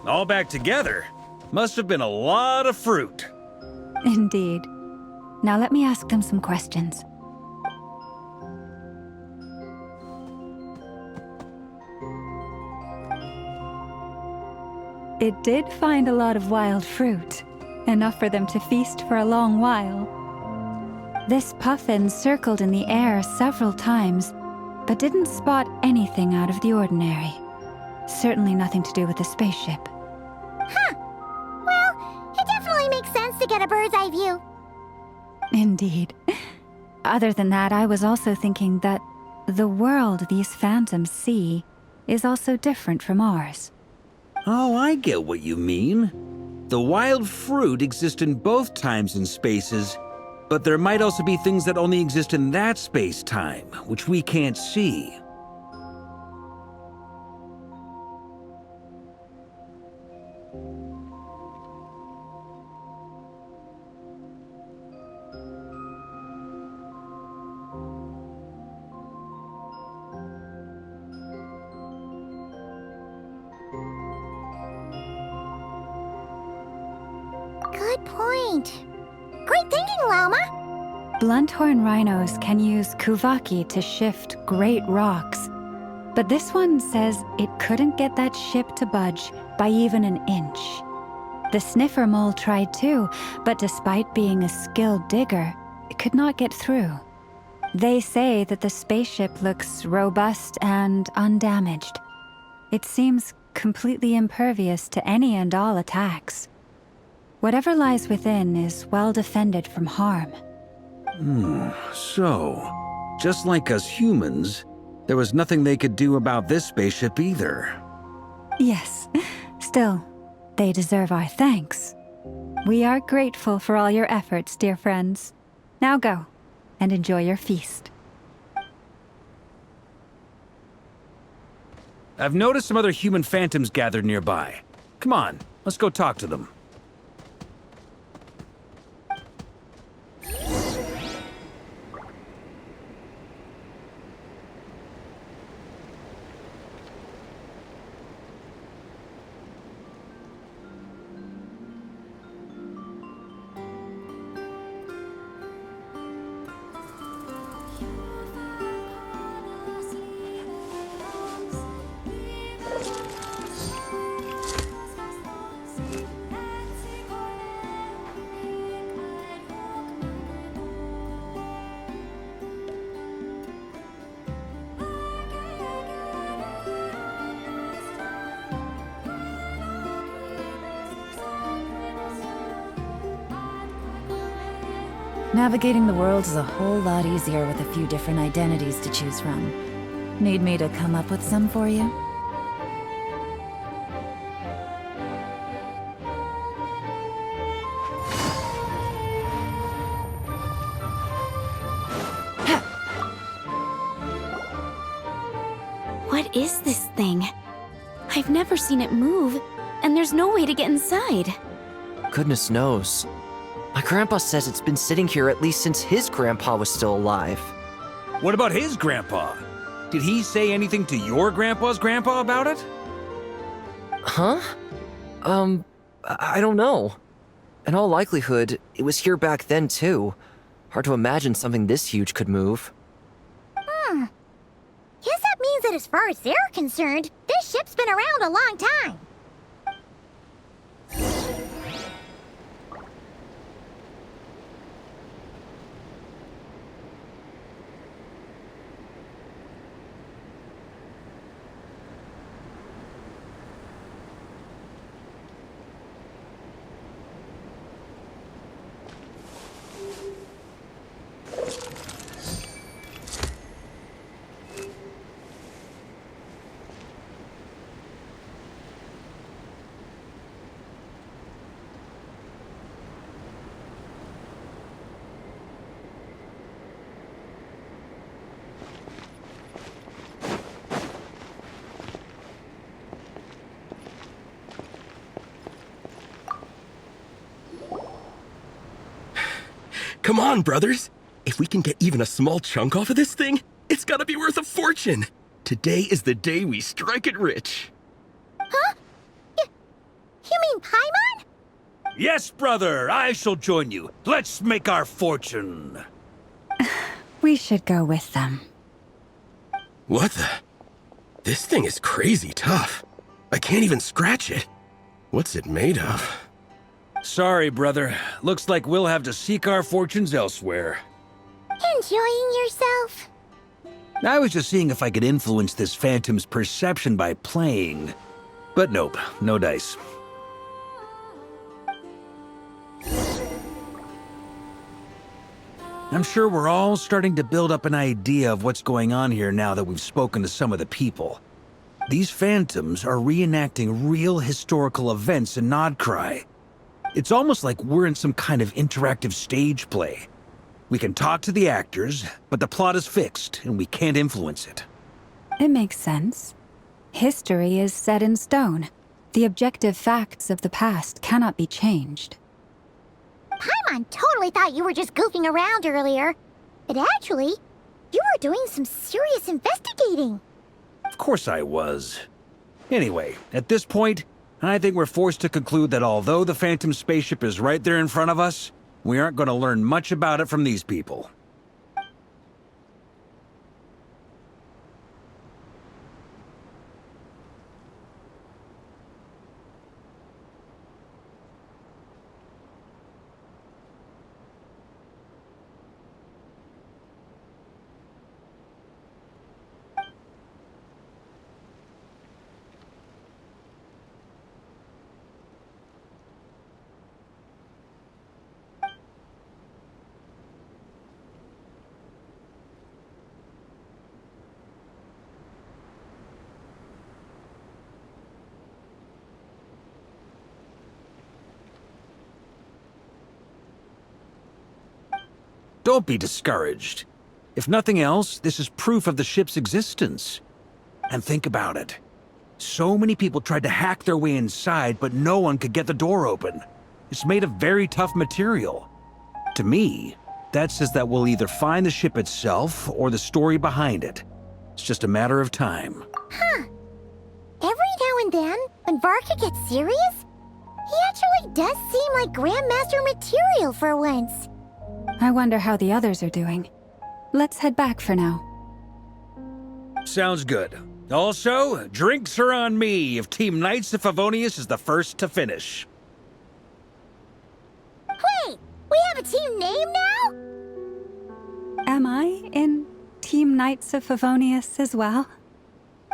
[SPEAKER 5] All back together? Must have been a lot of fruit.
[SPEAKER 6] Indeed. Now let me ask them some questions. It did find a lot of wild fruit, enough for them to feast for a long while. This puffin circled in the air several times, but didn't spot anything out of the ordinary. Certainly nothing to do with the spaceship.
[SPEAKER 2] Huh. Well, it definitely makes sense to get a bird's eye view.
[SPEAKER 6] Indeed. Other than that, I was also thinking that the world these phantoms see is also different from ours.
[SPEAKER 5] Oh, I get what you mean. The wild fruit exist in both times and spaces, but there might also be things that only exist in that space-time, which we can't see.
[SPEAKER 2] Good point. Great thinking, Lauma.
[SPEAKER 6] Blunthorn rhinos can use kuvaki to shift great rocks, but this one says it couldn't get that ship to budge by even an inch. The sniffer mole tried too, but despite being a skilled digger, it could not get through. They say that the spaceship looks robust and undamaged. It seems completely impervious to any and all attacks. Whatever lies within is well defended from harm.
[SPEAKER 5] So, just like us humans, there was nothing they could do about this spaceship either.
[SPEAKER 6] Yes, still, they deserve our thanks. We are grateful for all your efforts, dear friends. Now go, and enjoy your feast.
[SPEAKER 5] I've noticed some other human phantoms gathered nearby. Come on, let's go talk to them.
[SPEAKER 11] Navigating the world is a whole lot easier with a few different identities to choose from. Need me to come up with some for you?
[SPEAKER 1] What is this thing? I've never seen it move, and there's no way to get inside.
[SPEAKER 12] Goodness knows. My grandpa says it's been sitting here at least since his grandpa was still alive.
[SPEAKER 5] What about his grandpa? Did he say anything to your grandpa's grandpa about it?
[SPEAKER 12] Huh? I don't know. In all likelihood, it was here back then too. Hard to imagine something this huge could move.
[SPEAKER 2] Guess that means that as far as they're concerned, this ship's been around a long time.
[SPEAKER 13] Come on, brothers! If we can get even a small chunk off of this thing, it's gotta be worth a fortune! Today is the day we strike it rich.
[SPEAKER 2] Huh? You mean Paimon?
[SPEAKER 5] Yes, brother, I shall join you. Let's make our fortune.
[SPEAKER 6] We should go with them.
[SPEAKER 13] What the? This thing is crazy tough. I can't even scratch it. What's it made of?
[SPEAKER 5] Sorry, brother. Looks like we'll have to seek our fortunes elsewhere.
[SPEAKER 2] Enjoying yourself?
[SPEAKER 5] I was just seeing if I could influence this phantom's perception by playing. But nope, no dice. I'm sure we're all starting to build up an idea of what's going on here now that we've spoken to some of the people. These phantoms are reenacting real historical events in Nocturne. It's almost like we're in some kind of interactive stage play. We can talk to the actors, but the plot is fixed, and we can't influence it.
[SPEAKER 6] It makes sense. History is set in stone. The objective facts of the past cannot be changed.
[SPEAKER 2] Paimon totally thought you were just goofing around earlier. But actually, you were doing some serious investigating.
[SPEAKER 5] Of course I was. Anyway, at this point, I think we're forced to conclude that although the Phantom spaceship is right there in front of us, We aren't going to learn much about it from these people. Don't be discouraged. If nothing else, this is proof of the ship's existence. And think about it. So many people tried to hack their way inside, but no one could get the door open. It's made of very tough material. To me, that says that we'll either find the ship itself or the story behind it. It's just a matter of time.
[SPEAKER 2] Huh. Every now and then, when Varka gets serious, he actually does seem like Grandmaster material for once.
[SPEAKER 6] I wonder how the others are doing. Let's head back for now.
[SPEAKER 5] Sounds good. Also, drinks are on me if Team Knights of Favonius is the first to finish.
[SPEAKER 2] Wait, we have a team name now?
[SPEAKER 6] Am I in Team Knights of Favonius as well?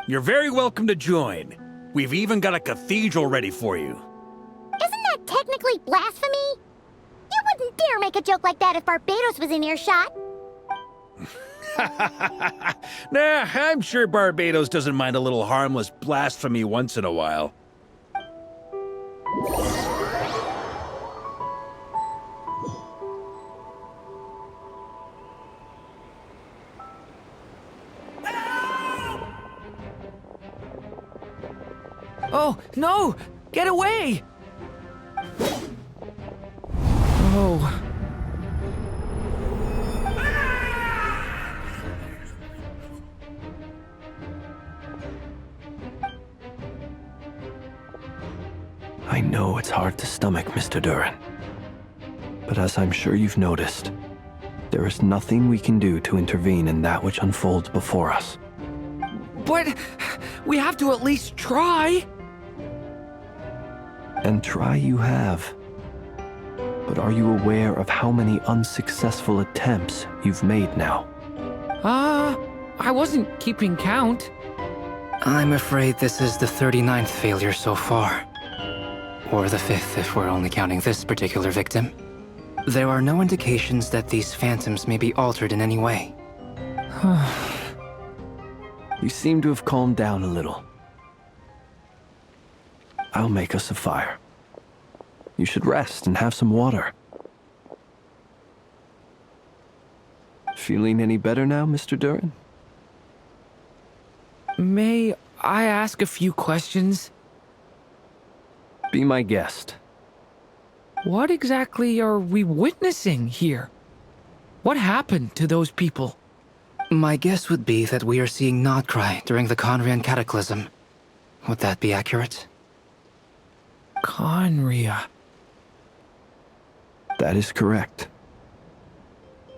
[SPEAKER 5] You're very welcome to join. We've even got a cathedral ready for you.
[SPEAKER 2] Isn't that technically blasphemy? You wouldn't dare make a joke like that if Barbados was in earshot.
[SPEAKER 5] Nah, I'm sure Barbados doesn't mind a little harmless blasphemy once in a while.
[SPEAKER 7] Oh, no! Get away! Oh.
[SPEAKER 8] I know it's hard to stomach, Mr. Durin. But as I'm sure you've noticed, there is nothing we can do to intervene in that which unfolds before us.
[SPEAKER 7] But we have to at least try.
[SPEAKER 8] And try you have. But are you aware of how many unsuccessful attempts you've made now?
[SPEAKER 7] I wasn't keeping count.
[SPEAKER 9] I'm afraid this is the 39th failure so far. Or the 5th if we're only counting this particular victim. There are no indications that these phantoms may be altered in any way.
[SPEAKER 8] You seem to have calmed down a little. I'll make us a fire. You should rest and have some water. Feeling any better now, Mr. Durin?
[SPEAKER 7] May I ask a few questions?
[SPEAKER 8] Be my guest.
[SPEAKER 7] What exactly are we witnessing here? What happened to those people?
[SPEAKER 9] My guess would be that we are seeing Nocturne during the Conrian Cataclysm. Would that be accurate?
[SPEAKER 7] Conria.
[SPEAKER 8] That is correct.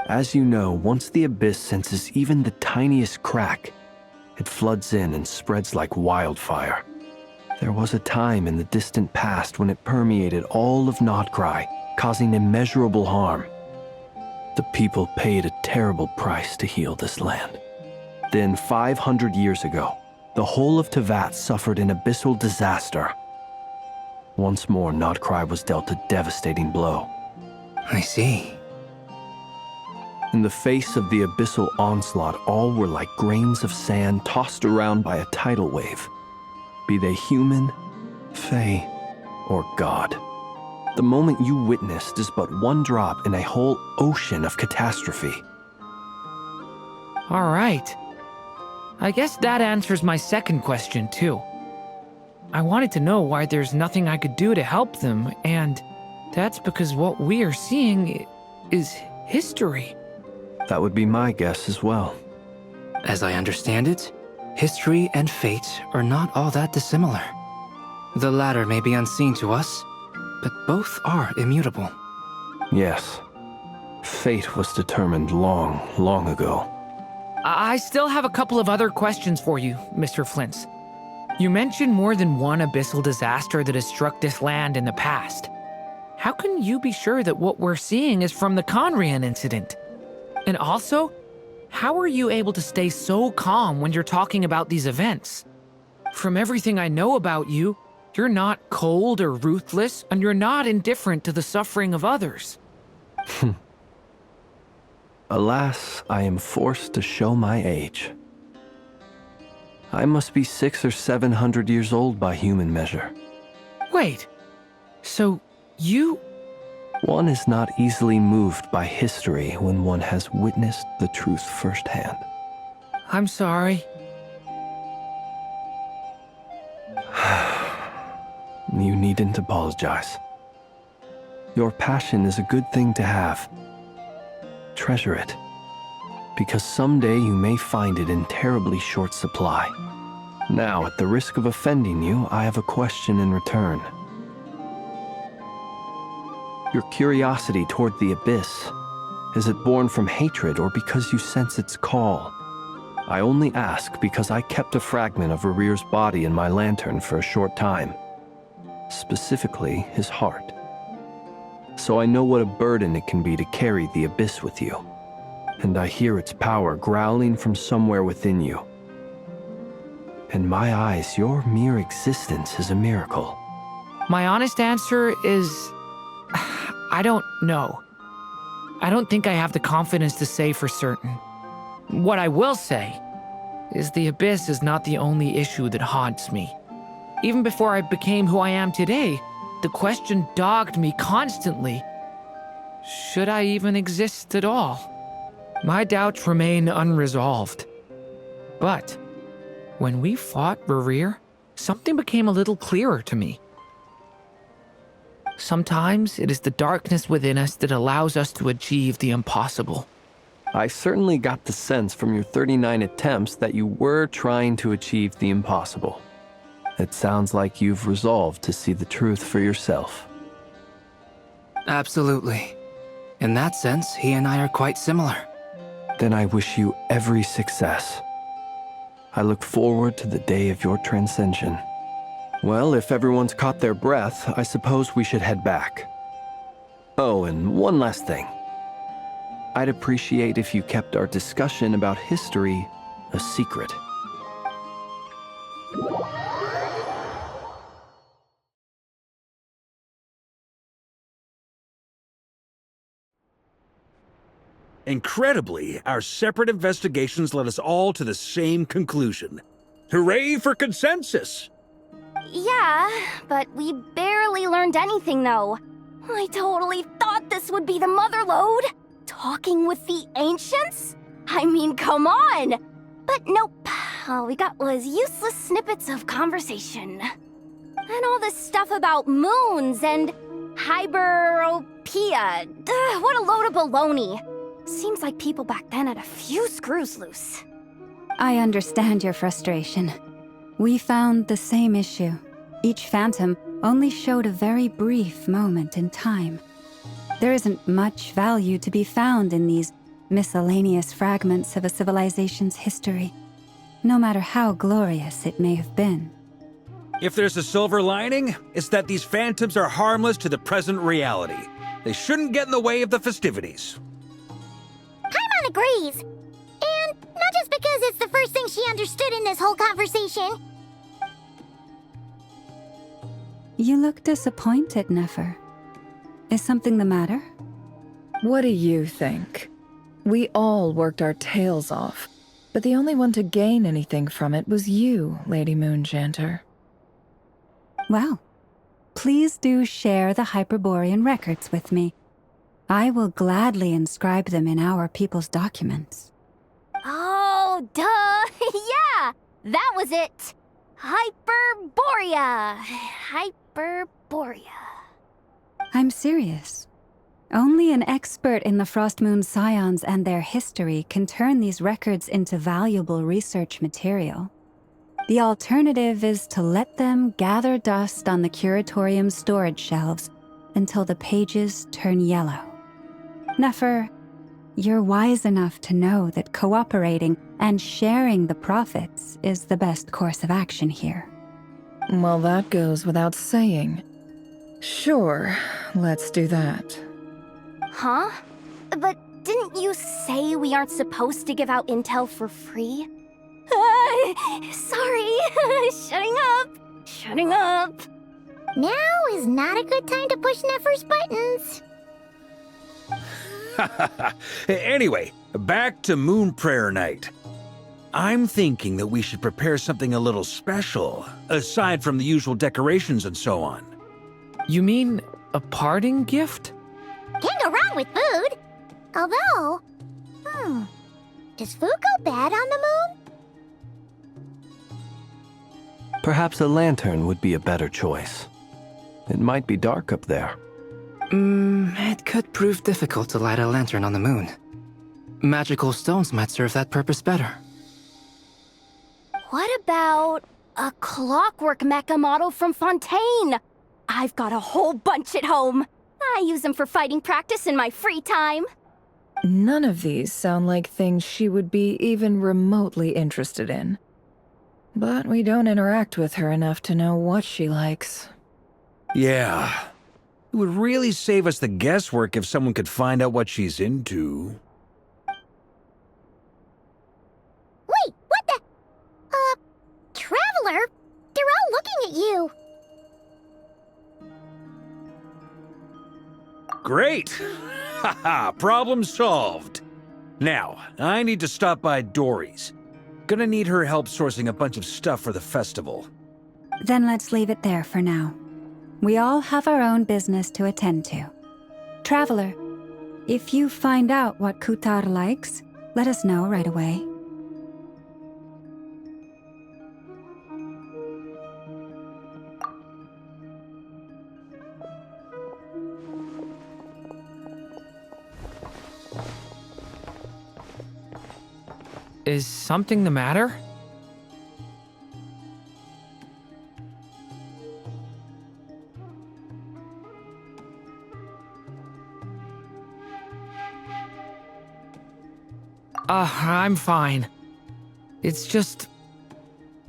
[SPEAKER 8] As you know, once the Abyss senses even the tiniest crack, it floods in and spreads like wildfire. There was a time in the distant past when it permeated all of Nocturne, causing immeasurable harm. The people paid a terrible price to heal this land. Then, 500 years ago, the whole of Teyvat suffered an abyssal disaster. Once more, Nocturne was dealt a devastating blow.
[SPEAKER 9] I see.
[SPEAKER 8] In the face of the abyssal onslaught, all were like grains of sand tossed around by a tidal wave. Be they human, fae, or god. The moment you witnessed is but one drop in a whole ocean of catastrophe.
[SPEAKER 7] All right. I guess that answers my second question, too. I wanted to know why there's nothing I could do to help them, and that's because what we are seeing is history.
[SPEAKER 8] That would be my guess as well.
[SPEAKER 9] As I understand it, history and fate are not all that dissimilar. The latter may be unseen to us, but both are immutable.
[SPEAKER 8] Yes. Fate was determined long, long ago.
[SPEAKER 7] I still have a couple of other questions for you, Mr. Flint's. You mentioned more than one abyssal disaster that has struck this land in the past. How can you be sure that what we're seeing is from the Conrian incident? And also, how are you able to stay so calm when you're talking about these events? From everything I know about you, you're not cold or ruthless, and you're not indifferent to the suffering of others.
[SPEAKER 8] Alas, I am forced to show my age. I must be 600 or 700 years old by human measure.
[SPEAKER 7] Wait, so you...
[SPEAKER 8] One is not easily moved by history when one has witnessed the truth firsthand.
[SPEAKER 7] I'm sorry.
[SPEAKER 8] You needn't apologize. Your passion is a good thing to have. Treasure it, because someday you may find it in terribly short supply. Now, at the risk of offending you, I have a question in return. Your curiosity toward the abyss, is it born from hatred or because you sense its call? I only ask because I kept a fragment of Rerear's body in my lantern for a short time. Specifically, his heart. So I know what a burden it can be to carry the abyss with you. And I hear its power growling from somewhere within you. In my eyes, your mere existence is a miracle.
[SPEAKER 7] My honest answer is... I don't know. I don't think I have the confidence to say for certain. What I will say is the abyss is not the only issue that haunts me. Even before I became who I am today, the question dogged me constantly. Should I even exist at all? My doubts remain unresolved. But when we fought Rerear, something became a little clearer to me. Sometimes it is the darkness within us that allows us to achieve the impossible.
[SPEAKER 8] I certainly got the sense from your 39 attempts that you were trying to achieve the impossible. It sounds like you've resolved to see the truth for yourself.
[SPEAKER 9] Absolutely. In that sense, he and I are quite similar.
[SPEAKER 8] Then I wish you every success. I look forward to the day of your transcension. Well, if everyone's caught their breath, I suppose we should head back. Oh, and one last thing. I'd appreciate if you kept our discussion about history a secret.
[SPEAKER 5] Incredibly, our separate investigations led us all to the same conclusion. Hooray for consensus!
[SPEAKER 2] Yeah, but we barely learned anything, though. I totally thought this would be the mother lode. Talking with the ancients? I mean, come on! But nope. All we got was useless snippets of conversation. And all this stuff about moons and hyperopia. What a load of baloney. Seems like people back then had a few screws loose.
[SPEAKER 6] I understand your frustration. We found the same issue. Each phantom only showed a very brief moment in time. There isn't much value to be found in these miscellaneous fragments of a civilization's history, no matter how glorious it may have been.
[SPEAKER 5] If there's a silver lining, it's that these phantoms are harmless to the present reality. They shouldn't get in the way of the festivities.
[SPEAKER 2] Paimon agrees. And not just because it's the first thing she understood in this whole conversation.
[SPEAKER 6] You look disappointed, Nefer. Is something the matter?
[SPEAKER 10] What do you think? We all worked our tails off, but the only one to gain anything from it was you, Lady Moonjanter.
[SPEAKER 6] Well, please do share the Hyperborean records with me. I will gladly inscribe them in our people's documents.
[SPEAKER 2] Oh, duh! Yeah! That was it! Hyperborea! Hyperborea.
[SPEAKER 6] I'm serious. Only an expert in the Frostmoon Scions and their history can turn these records into valuable research material. The alternative is to let them gather dust on the Curatorium's storage shelves until the pages turn yellow. Nefer, You're wise enough to know that cooperating and sharing the profits is the best course of action here.
[SPEAKER 10] Well, that goes without saying. Sure, let's do that.
[SPEAKER 14] Huh? But didn't you say we aren't supposed to give out intel for free? Sorry. Shutting up. Shutting up.
[SPEAKER 2] Now is not a good time to push Nefer's buttons.
[SPEAKER 5] Anyway, back to Moon Prayer Night. I'm thinking that we should prepare something a little special, aside from the usual decorations and so on.
[SPEAKER 7] You mean a parting gift?
[SPEAKER 2] Can't go wrong with food. Although, does food go bad on the moon?
[SPEAKER 8] Perhaps a lantern would be a better choice. It might be dark up there.
[SPEAKER 9] It could prove difficult to light a lantern on the moon. Magical stones might serve that purpose better.
[SPEAKER 14] What about a clockwork mecha model from Fontaine? I've got a whole bunch at home. I use them for fighting practice in my free time.
[SPEAKER 10] None of these sound like things she would be even remotely interested in. But we don't interact with her enough to know what she likes.
[SPEAKER 5] Yeah. It would really save us the guesswork if someone could find out what she's into.
[SPEAKER 2] Wait, what the? Traveler? They're all looking at you.
[SPEAKER 5] Great! Haha, problem solved. Now, I need to stop by Dory's. Gonna need her help sourcing a bunch of stuff for the festival.
[SPEAKER 6] Then let's leave it there for now. We all have our own business to attend to. Traveler, if you find out what Kutar likes, let us know right away.
[SPEAKER 7] Is something the matter? I'm fine. It's just...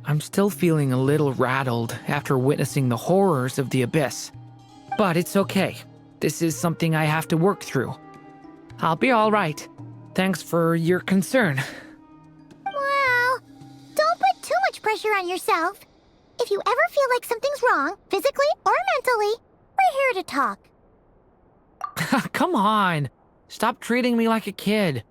[SPEAKER 7] I'm still feeling a little rattled after witnessing the horrors of the Abyss. But it's okay. This is something I have to work through. I'll be all right. Thanks for your concern.
[SPEAKER 2] Well, don't put too much pressure on yourself. If you ever feel like something's wrong, physically or mentally, we're here to talk.
[SPEAKER 7] Come on. Stop treating me like a kid.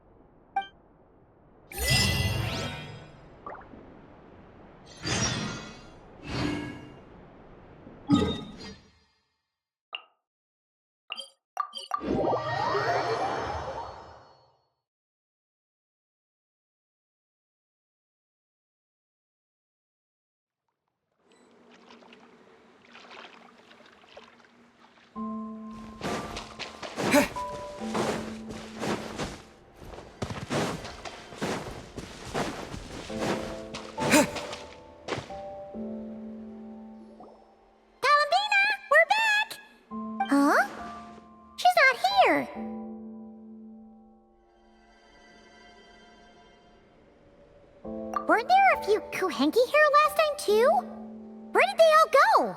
[SPEAKER 2] Huh? She's not here. Weren't there a few Kuhenki here last time too? Where did they all go?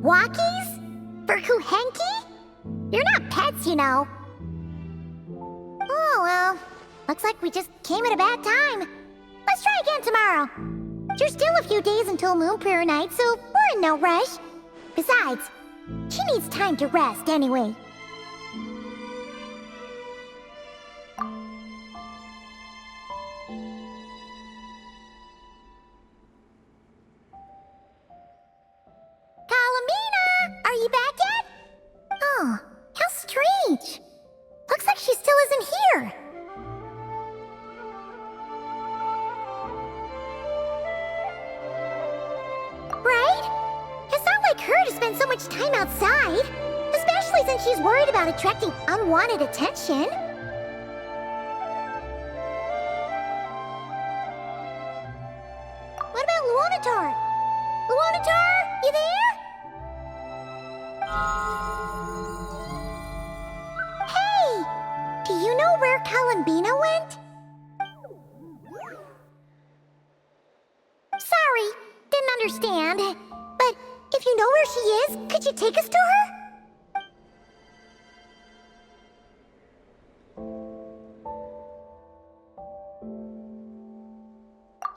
[SPEAKER 2] Walkies? For Kuhenki? You're not pets, you know. Oh, well. Looks like we just came at a bad time. Let's try again tomorrow. There's still a few days until Moon Prayer Night, so we're in no rush. Besides, she needs time to rest anyway. like her to spend so much time outside, especially since she's worried about attracting unwanted attention. What about Luonatar? Luonatar, you there? Hey! Do you know where Columbina went? Sorry, didn't understand. But if you know where she is, could you take us to her?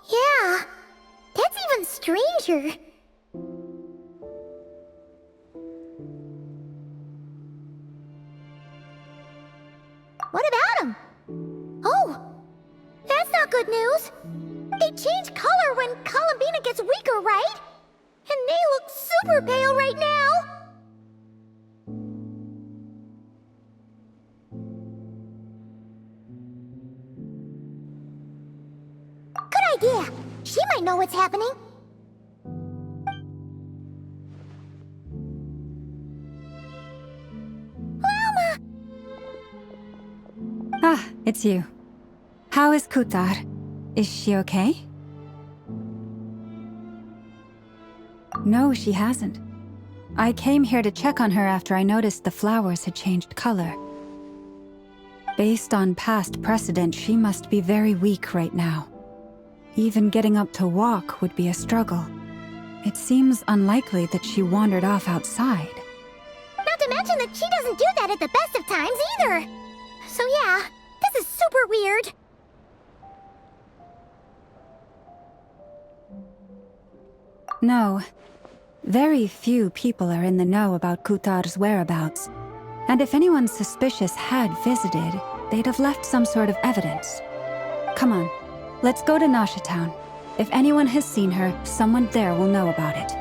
[SPEAKER 2] Yeah, that's even stranger. What about him? Oh, that's not good news. They change color when Columbina gets weaker, right? And they look super pale right now. Good idea. She might know what's happening. Velma!
[SPEAKER 6] Ah, it's you. How is Kutar? Is she okay? No, she hasn't. I came here to check on her after I noticed the flowers had changed color. Based on past precedent, she must be very weak right now. Even getting up to walk would be a struggle. It seems unlikely that she wandered off outside.
[SPEAKER 2] Not to mention that she doesn't do that at the best of times either. So yeah, this is super weird.
[SPEAKER 6] No. Very few people are in the know about Kutar's whereabouts. And if anyone suspicious had visited, they'd have left some sort of evidence. Come on, let's go to Nasha Town. If anyone has seen her, someone there will know about it.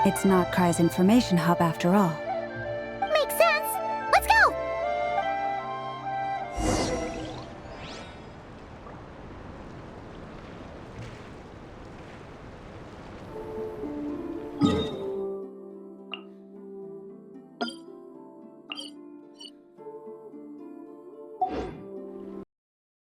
[SPEAKER 6] It's not Cry's information hub after all.